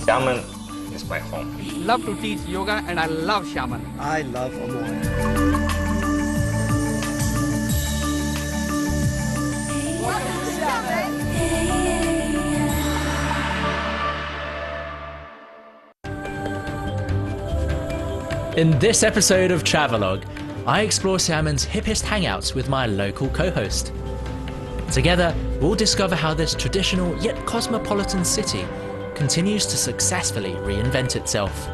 Xiamen is my home. Love to teach yoga and I love Xiamen. I love Amoy. In this episode of Travelogue, I explore Xiamen's hippest hangouts with my local co-host. Together, we'll discover how this traditional yet cosmopolitan city continues to successfully reinvent itself.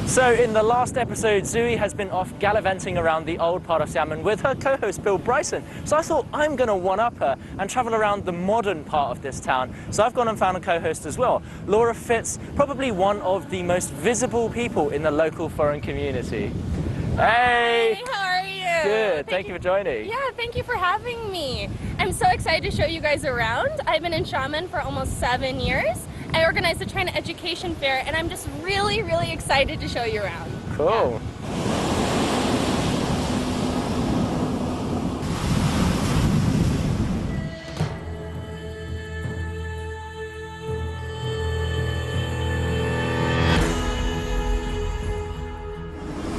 So in the last episode, Zui has been off gallivanting around the old part of Xiamen with her co-host Bill Bryson. So I thought I'm going to one-up her and travel around the modern part of this town. So I've gone and found a co-host as well. Laura Fitz, probably one of the most visible people in the local foreign community. Hey! Hey, how are you? Good, thank you for joining. Yeah, thank you for having me. I'm so excited to show you guys around. I've been in Xiamen for almost 7 years. I organized the China Education Fair, and I'm just really, really excited to show you around. Cool.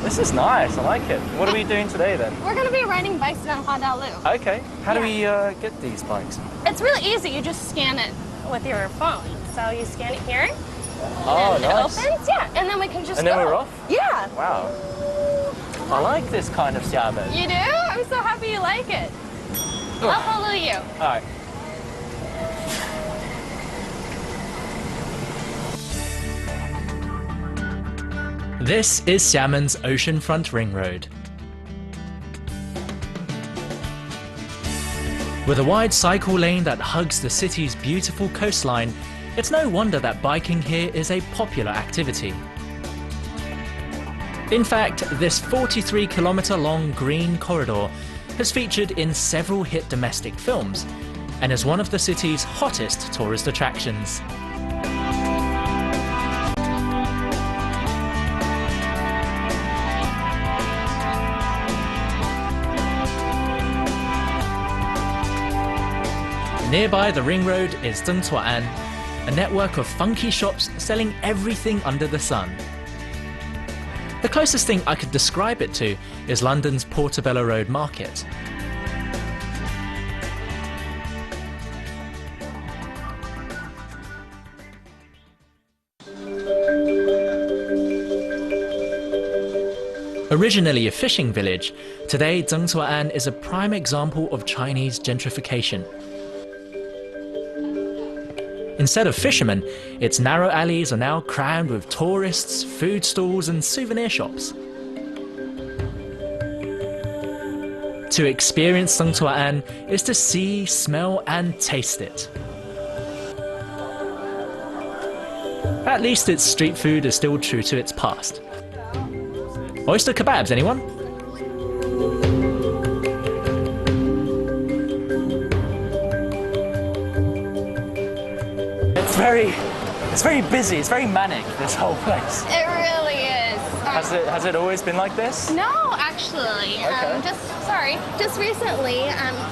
This is nice, I like it. What are we doing today then? We're going to be riding bikes down Hadalu. Okay, how do we get these bikes? It's really easy, you just scan it with your phone. So you scan it here, oh, and nice. it opens, yeah, and then we can just And then go. we're off? Yeah. Wow. I like this kind of Xiamen. You do? I'm so happy you like it. I'll follow you. All right. This is Xiamen's oceanfront ring road. With a wide cycle lane that hugs the city's beautiful coastline, it's no wonder that biking here is a popular activity. In fact, this 43-kilometer long green corridor has featured in several hit domestic films and is one of the city's hottest tourist attractions. Nearby the ring road is Zhengcuan, a network of funky shops selling everything under the sun. The closest thing I could describe it to is London's Portobello Road Market. Originally a fishing village, today Zhengcuan is a prime example of Chinese gentrification. Instead of fishermen, its narrow alleys are now crammed with tourists, food stalls and souvenir shops. To experience Zhengcuan is to see, smell and taste it. At least its street food is still true to its past. Oyster kebabs, anyone? It's very busy, it's very manic, this whole place. It really is. Has it always been like this? No, actually. Okay. Just recently,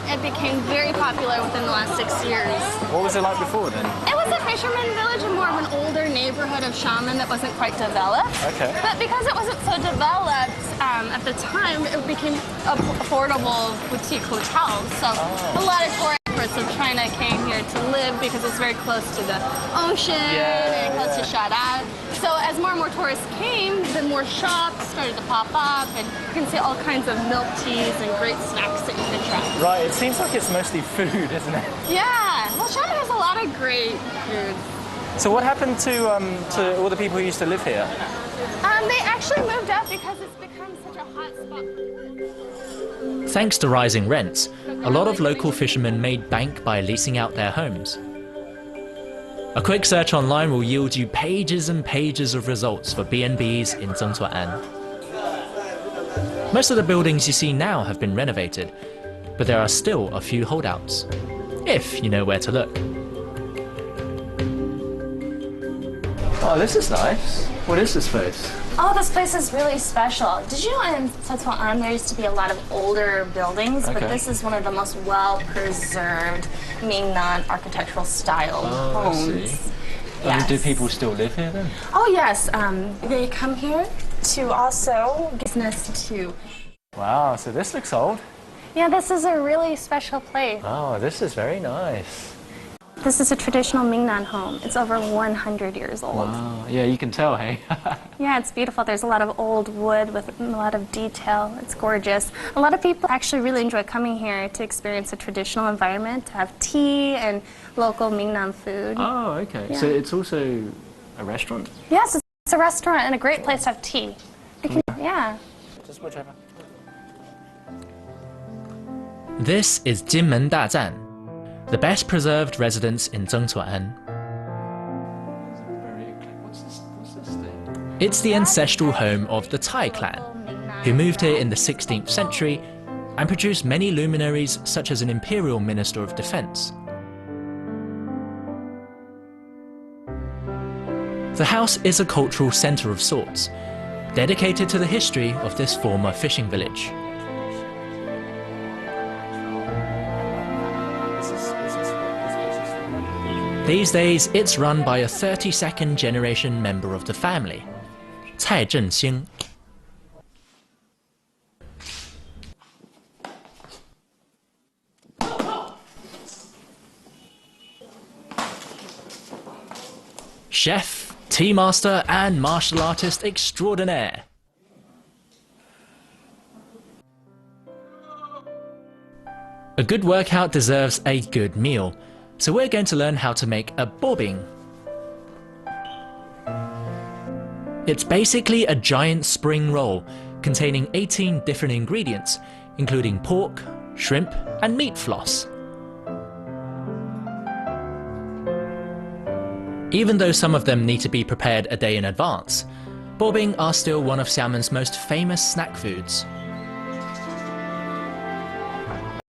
it became very popular within the last 6 years. What was it like before then? It was a fisherman village and more of an older neighborhood of Xiamen that wasn't quite developed. Okay. But because it wasn't so developed at the time, it became affordable boutique hotels. So a lot of tourists of China came here to live because it's very close to the ocean and close to Shanghai. So as more and more tourists came, then more shops started to pop up, and you can see all kinds of milk teas and great snacks that you can try. Right, it seems like it's mostly food, isn't it? Yeah, well, Shanghai has a lot of great food. So what happened to all the people who used to live here? They actually moved out because it's become such a hot spot. Thanks to rising rents, a lot of local fishermen made bank by leasing out their homes. A quick search online will yield you pages and pages of results for B&Bs in Zhengzuoan. Most of the buildings you see now have been renovated, but there are still a few holdouts, if you know where to look. Oh, this is nice. What is this place? Oh, this place is really special. Did you know in Tianran there used to be a lot of older buildings, but this is one of the most well-preserved Mingnan architectural style homes. I see. Yes. Do people still live here then? Oh yes, they come here to also business too. Wow, so this looks old. Yeah, this is a really special place. Oh, this is very nice. This is a traditional Mingnan home. It's over 100 years old. Wow, yeah, you can tell, hey? Yeah, it's beautiful. There's a lot of old wood with a lot of detail. It's gorgeous. A lot of people actually really enjoy coming here to experience a traditional environment, to have tea and local Mingnan food. Oh, okay. Yeah. So it's also a restaurant? Yes, it's a restaurant and a great place to have tea. Yeah. Just whichever. This is Jinmen Dazan, the best preserved residence in Zhengzuoan. What's this thing? It's the ancestral home of the Tai clan, who moved here in the 16th century and produced many luminaries such as an imperial minister of defense. The house is a cultural center of sorts, dedicated to the history of this former fishing village. These days, it's run by a 32nd generation member of the family, Cai Zhenxing. Chef, tea master, and martial artist extraordinaire. A good workout deserves a good meal, so we're going to learn how to make a bobing. It's basically a giant spring roll containing 18 different ingredients, including pork, shrimp, and meat floss. Even though some of them need to be prepared a day in advance, bobing are still one of Xiamen's most famous snack foods.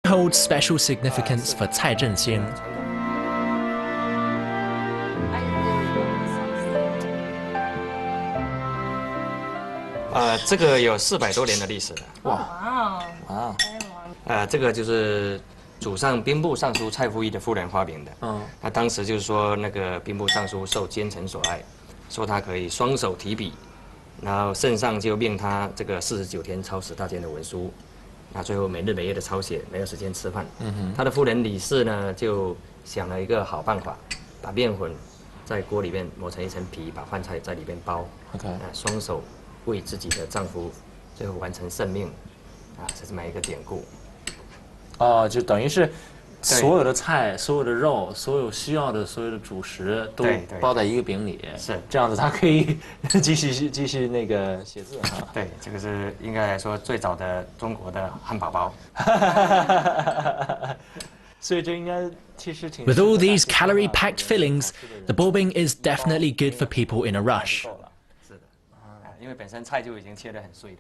It holds special significance for Cai Zhenxing. 这个有400多年的历史了。哇，这个就是祖上兵部尚书蔡夫一的夫人发明的。那当时就是说，那个兵部尚书受奸臣所爱，说他可以双手提笔，然后圣上就命他这个49天抄10大件的文书，那最后每日每夜的抄写，没有时间吃饭。他的夫人李氏呢，就想了一个好办法，把面粉在锅里面磨成一层皮，把饭菜在里面包，双手为自己的丈夫最后完成圣命，是这么一个典故。哦，就等于是所有的菜、所有的肉、所有需要的所有的主食都包在一个饼里，是这样子，他可以继续那个写字哈。对，这个是应该来说最早的中国的汉堡包。所以这应该其实挺。 With all these calorie-packed fillings, the bobing is definitely good for people in a rush. 是的，因为本身菜就已经切得很碎了。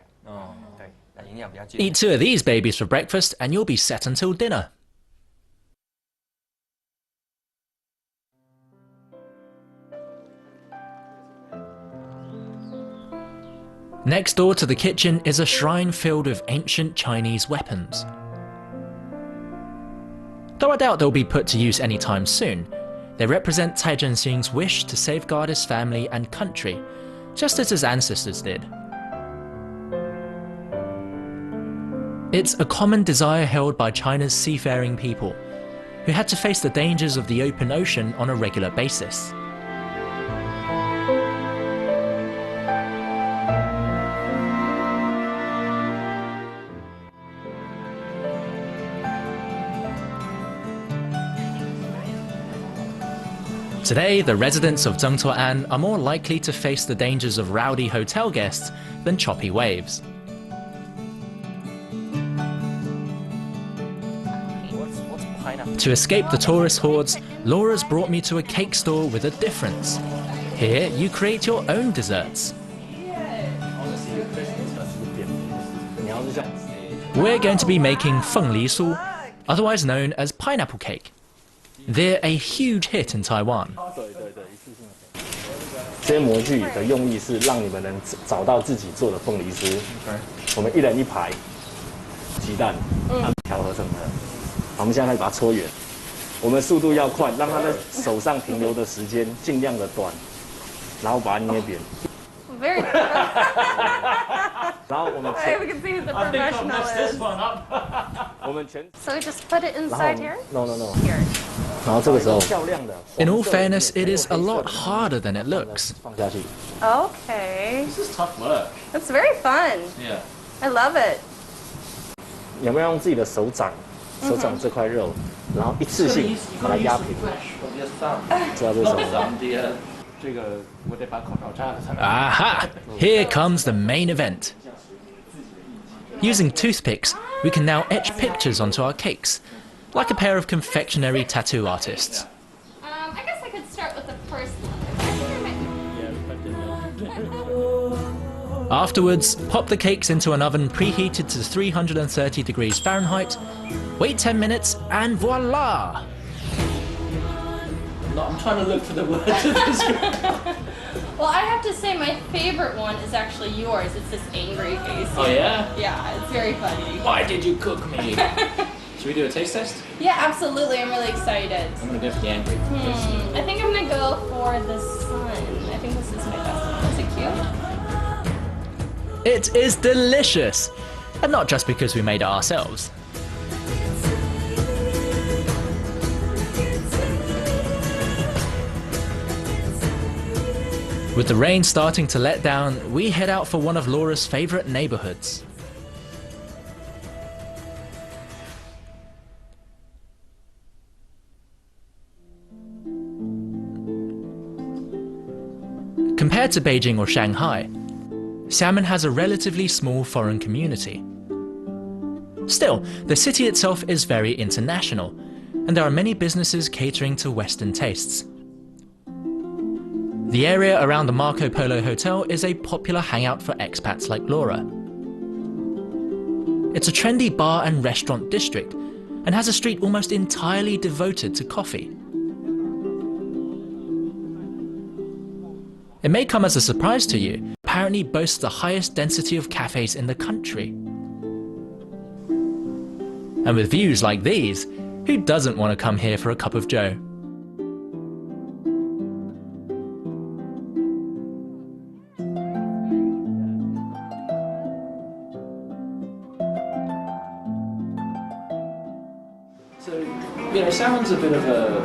对，那营养比较均衡。Eat 2 of these babies for breakfast and you'll be set until dinner. Next door to the kitchen is a shrine filled with ancient Chinese weapons. Though I doubt they'll be put to use anytime soon, they represent Cai Zhenxing's wish to safeguard his family and country, just as his ancestors did. It's a common desire held by China's seafaring people, who had to face the dangers of the open ocean on a regular basis. Today, the residents of Zhengzuoan are more likely to face the dangers of rowdy hotel guests than choppy waves. What's behind pineapple. To escape the tourist hordes, Laura's brought me to a cake store with a difference. Here, you create your own desserts. We're going to be making fengli su, otherwise known as pineapple cake. They're a huge hit in Taiwan. 这些模具的用意是让你们能找到自己做的凤梨酥。我们一人一排，鸡蛋调和成的。好，我们现在开始把它搓圆。我们速度要快，让它在手上停留的时间尽量的短，然后把它捏扁。Very good. 然后我们 We can see who the professional is. 我们全 So we just put it inside here? No. Here. 然后这个时候 In all fairness, it is a lot harder than it looks. 放下去。 Okay. This is tough work. That's very fun. Yeah. I love it. 有没有用自己的手掌这块肉，然后一次性把它压平？知道这是什么吗？ Aha! Here comes the main event. Using toothpicks, we can now etch pictures onto our cakes, like a pair of confectionery tattoo artists. I guess I could start with the first one. Afterwards, pop the cakes into an oven preheated to 330 degrees Fahrenheit, wait 10 minutes, and voila! I'm trying to look for the word to describe. Well, I have to say my favorite one is actually yours. It's this angry face. Oh yeah? Yeah, it's very funny. Why did you cook me? Should we do a taste test? Yeah, absolutely. I'm really excited. I'm gonna go for the angry. I think I'm gonna go for the sun. I think this is my best one. Is it cute? It is delicious! And not just because we made it ourselves. With the rain starting to let down, we head out for one of Laura's favourite neighbourhoods. Compared to Beijing or Shanghai, Xiamen has a relatively small foreign community. Still, the city itself is very international, and there are many businesses catering to Western tastes. The area around the Marco Polo Hotel is a popular hangout for expats like Laura. It's a trendy bar and restaurant district, and has a street almost entirely devoted to coffee. It may come as a surprise to you, apparently boasts the highest density of cafes in the country. And with views like these, who doesn't want to come here for a cup of joe? So, you know, Xiamen's a bit of a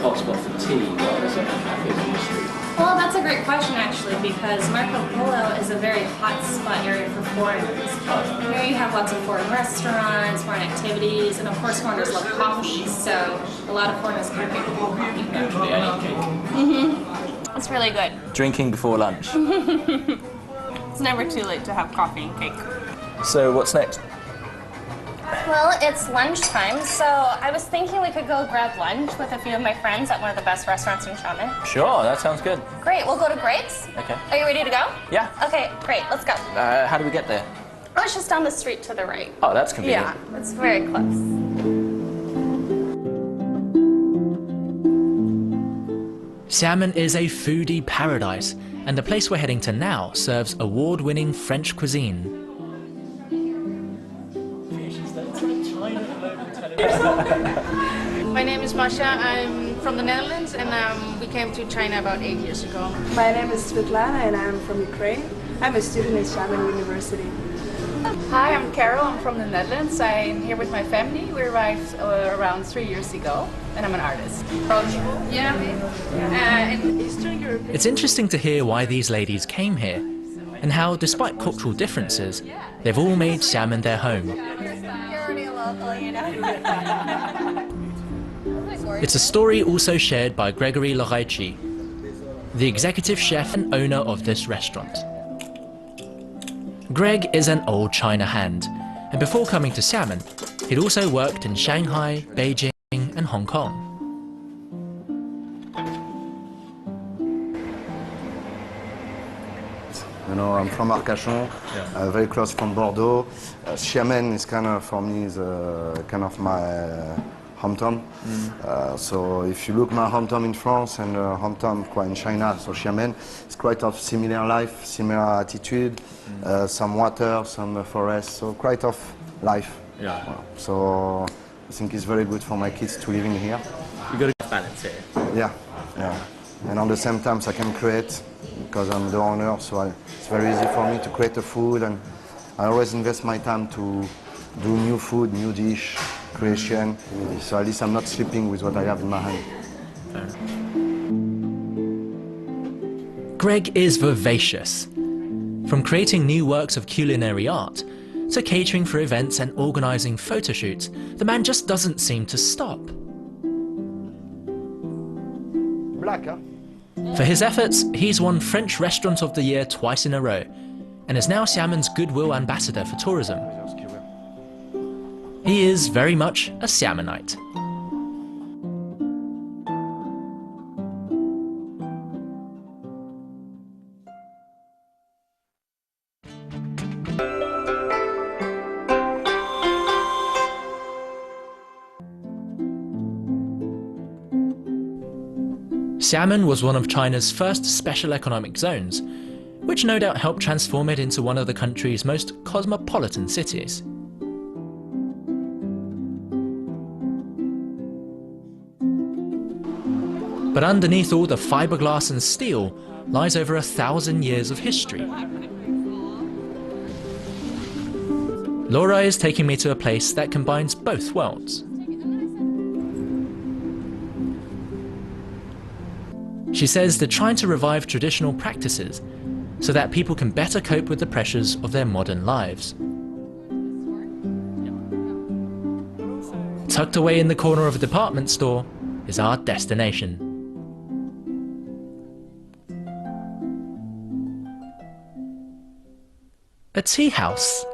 hotspot for tea. Why are there so many cafes on the street? Well, that's a great question actually, because Marco Polo is a very hot spot area for foreigners. Here you have lots of foreign restaurants, foreign activities, and of course foreigners love coffee, so a lot of foreigners come here for coffee. Actually, I need cake. It's really good. Drinking before lunch. It's never too late to have coffee and cake. So what's next? Well, it's lunchtime, so I was thinking we could go grab lunch with a few of my friends at one of the best restaurants in Xiamen. Sure, that sounds good. Great, we'll go to Greg's. Okay. Are you ready to go? Yeah. Okay, great, let's go. How do we get there? Oh, it's just down the street to the right. Oh, that's convenient. Yeah, it's very close. Xiamen is a foodie paradise, and the place we're heading to now serves award-winning French cuisine. My name is Masha. I'm from the Netherlands, and we came to China about 8 years ago. My name is Svetlana and I'm from Ukraine. I'm a student at Xiamen University. Hi, I'm Carol. I'm from the Netherlands. I'm here with my family. We arrived around 3 years ago, and I'm an artist. Yeah. In Eastern Europe. It's interesting to hear why these ladies came here, and how, despite cultural differences, they've all made Xiamen their home. You're already local, you know. It's a story also shared by Gregory Loraichi, the executive chef and owner of this restaurant. Greg is an old China hand, and before coming to Xiamen, he'd also worked in Shanghai, Beijing, Hong Kong. You know, I'm from Arcachon, very close from Bordeaux. Xiamen is kind of, for me, is kind of my hometown. So if you look my hometown in France and hometown quite in China, so Xiamen, it's quite of similar life, similar attitude, some water, some forest, so quite of life. Yeah. So I think it's very good for my kids to live in here. You got a balance here. Yeah, yeah. And at the same time, I can create, because I'm the owner, so it's very easy for me to create the food, and I always invest my time to do new food, new dish, creation, so at least I'm not sleeping with what I have in my hand. Greg is vivacious. From creating new works of culinary art, to catering for events and organising photo shoots, the man just doesn't seem to stop. Black, huh? For his efforts, he's won French Restaurant of the Year twice in a row, and is now Xiamen's Goodwill Ambassador for Tourism. He is very much a Xiamenite. Xiamen was one of China's first special economic zones, which no doubt helped transform it into one of the country's most cosmopolitan cities. But underneath all the fiberglass and steel lies over 1,000 years of history. Laura is taking me to a place that combines both worlds. She says they're trying to revive traditional practices so that people can better cope with the pressures of their modern lives. Tucked away in the corner of a department store is our destination. A tea house.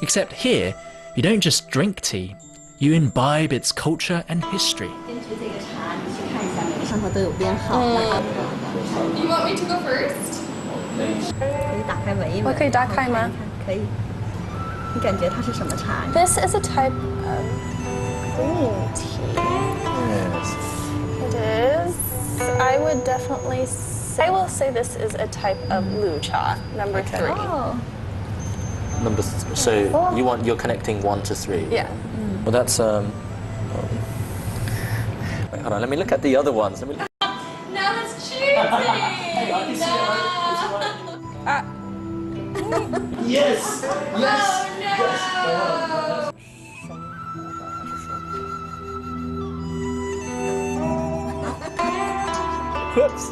Except here, you don't just drink tea, you imbibe its culture and history. You want me to go first? 我可以打开吗？可以。你感觉它是什么茶？This is a type of green tea. Yes. It is. I would definitely say, I will say this is a type of Lu cha, number 3. Oh. So you're connecting 1 to 3. Yeah. Well, that's wait, hold on. Let me look at the other ones. Let me. Now that's cheating. Yes! Yes! Oh no! Whoops.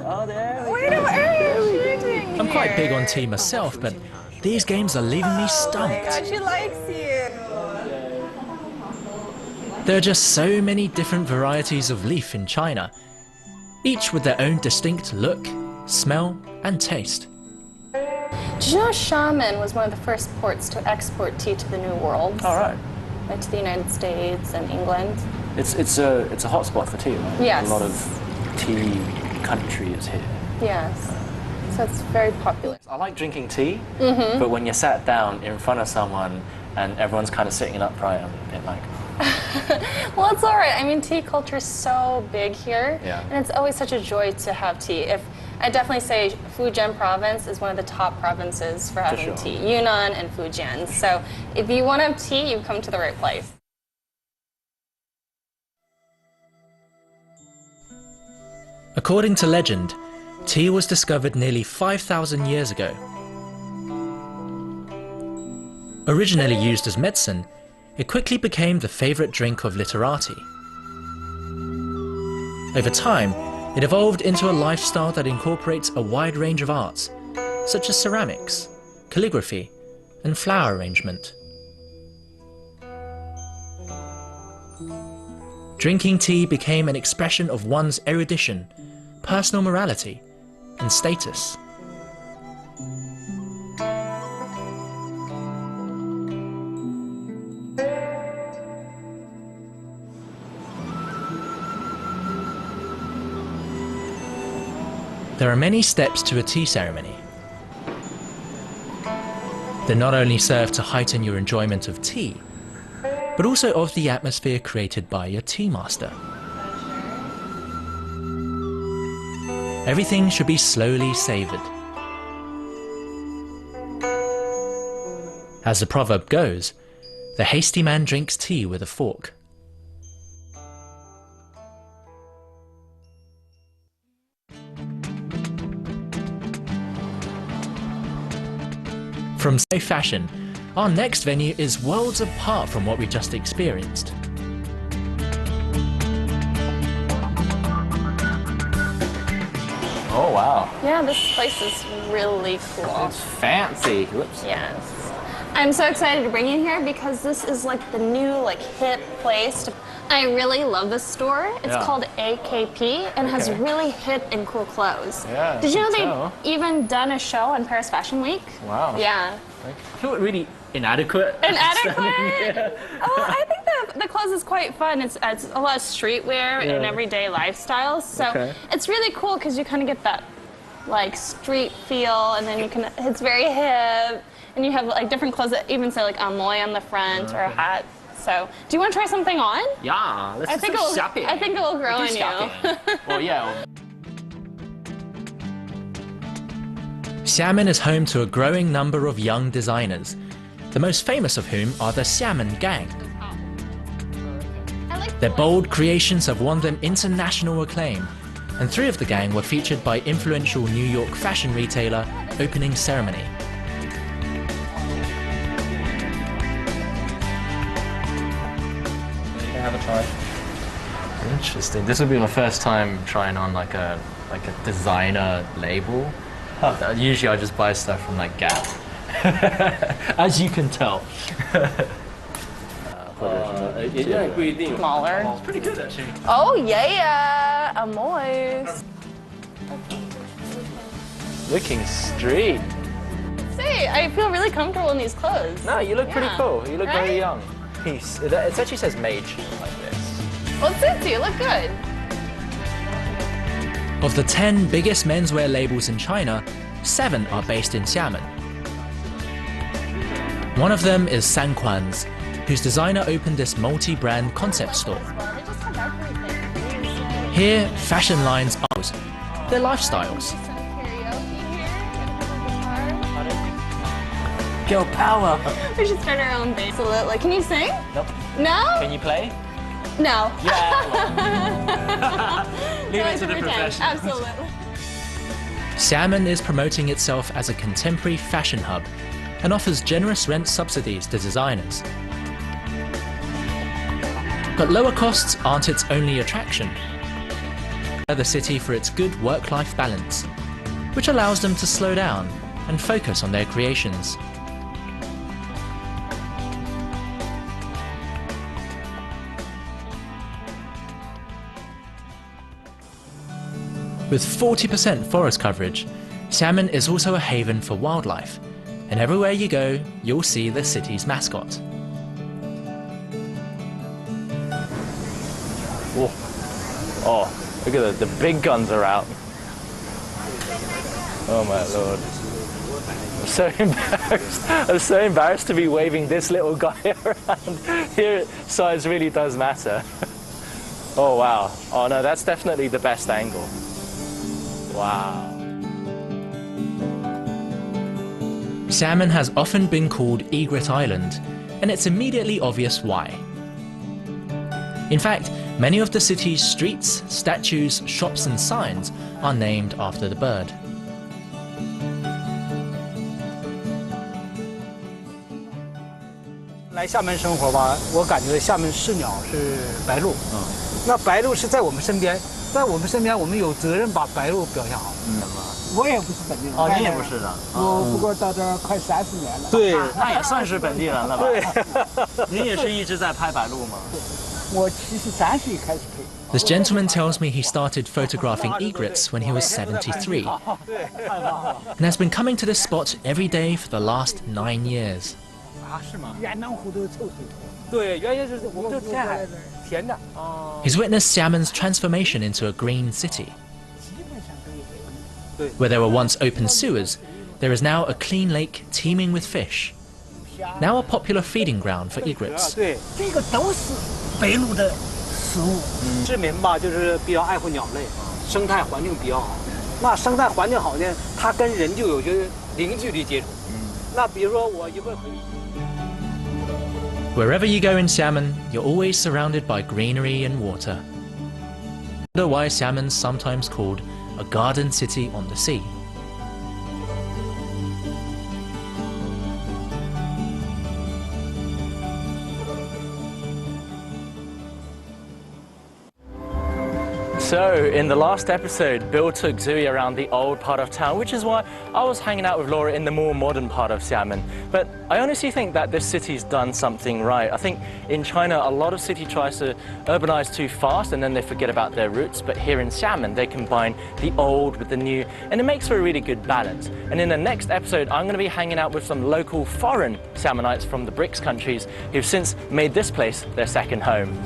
Oh, there we Wait, why are you shooting I'm quite big on tea myself, but these games are leaving me stumped. God, she likes you. There are just so many different varieties of leaf in China, each with their own distinct look, smell, and taste. Did you know Xiamen was one of the first ports to export tea to the New World? All right. Like to the United States and England. It's a hotspot for tea, right? Yes. A lot of tea country is here. Yes. So it's very popular. I like drinking tea, but when you're sat down in front of someone and everyone's kind of sitting upright, I'm a bit like... Well, it's all right. I mean, tea culture is so big here, Yeah. and it's always such a joy to have tea. I definitely say Fujian province is one of the top provinces for having sure. tea. Yunnan and Fujian. So if you want to have tea, you've come to the right place. According to legend, tea was discovered nearly 5,000 years ago. Originally used as medicine, it quickly became the favorite drink of literati. Over time, it evolved into a lifestyle that incorporates a wide range of arts, such as ceramics, calligraphy, and flower arrangement. Drinking tea became an expression of one's erudition, personal morality, and status. There are many steps to a tea ceremony. They not only serve to heighten your enjoyment of tea, but also of the atmosphere created by your tea master. Everything should be slowly savoured. As the proverb goes, the hasty man drinks tea with a fork. From fashion, our next venue is worlds apart from what we just experienced. Oh wow. Yeah, this place is really cool. It's fancy. Whoops. Yes. I'm so excited to bring you here because this is like the new hip place. I really love this store. It's called AKP and has really hip and cool clothes. Yeah, Did you know they've even done a show on Paris Fashion Week? Wow. Yeah. I feel really inadequate. Inadequate? Oh, I think the clothes is quite fun. It's a lot of streetwear and everyday lifestyles. So it's really cool because you kind of get that street feel, and then it's very hip, and you have different clothes that even say amoy on the front or a hat. So, do you want to try something on? Yeah, let's I think it will grow on you. Well, yeah. Xiamen is home to a growing number of young designers, the most famous of whom are the Xiamen gang. Their bold creations have won them international acclaim, and 3 of the gang were featured by influential New York fashion retailer Opening Ceremony. Have a try. Interesting. This will be my first time trying on like a designer label. Usually I just buy stuff from Gap. As you can tell. Smaller. It's pretty good actually. Oh yeah, amoy. Looking street. See, I feel really comfortable in these clothes. No, you look pretty cool. You look very young. It actually says mage like this. Well, it suits you. Look good. Of the 10 biggest menswear labels in China, 7 are based in Xiamen. One of them is Sanquan's, whose designer opened this multi-brand concept store. Here, fashion lines are their lifestyles. Girl power! We should start our own band. Can you sing? Nope. No? Can you play? No. Yeah. Leave it to the professionals. Absolutely. Xiamen is promoting itself as a contemporary fashion hub and offers generous rent subsidies to designers. But lower costs aren't its only attraction. The city for its good work-life balance, which allows them to slow down and focus on their creations. With 40% forest coverage, Xiamen is also a haven for wildlife, and everywhere you go, you'll see the city's mascot. Whoa. Oh, look at the big guns are out. Oh my lord. I'm so embarrassed. I'm so embarrassed to be waving this little guy around. Here, size really does matter. Oh wow. Oh no, that's definitely the best angle. Wow. Xiamen has often been called Egret Island, and it's immediately obvious why. In fact, many of the city's streets, statues, shops and signs are named after the bird.来厦门生活吧，我感觉厦门市鸟是白鹭，那白鹭是在我们身边，在我们身边，我们有责任把白鹭表现好。我也不是本地人。哦，你也不是的。我不过到这儿快30年了。对，那也算是本地人了吧？对。您也是一直在拍白鹭吗？我73岁开始拍。This gentleman tells me he started photographing egrets when he was 73, and has been coming to this spot every day for the last 9 years. 啊，是吗？鸳鸯湖都臭水。对，原先就是我们这填海，甜的。He's witnessed Xiamen's transformation into a green city. Where there were once open sewers, there is now a clean lake teeming with fish. Now a popular feeding ground for egrets. 对，这个都是北陆的食物。市民吧，就是比较爱护鸟类，生态环境比较好。那生态环境好呢，它跟人就有些零距离接触。那比如说我一会儿回。 Wherever you go in Xiamen, you're always surrounded by greenery and water. Wonder why Xiamen's sometimes called a garden city on the sea. So, in the last episode, Bill took Zooey around the old part of town, which is why I was hanging out with Laura in the more modern part of Xiamen. But I honestly think that this city's done something right. I think in China, a lot of city tries to urbanize too fast and then they forget about their roots. But here in Xiamen, they combine the old with the new, and it makes for a really good balance. And in the next episode, I'm going to be hanging out with some local foreign Xiamenites from the BRICS countries who've since made this place their second home.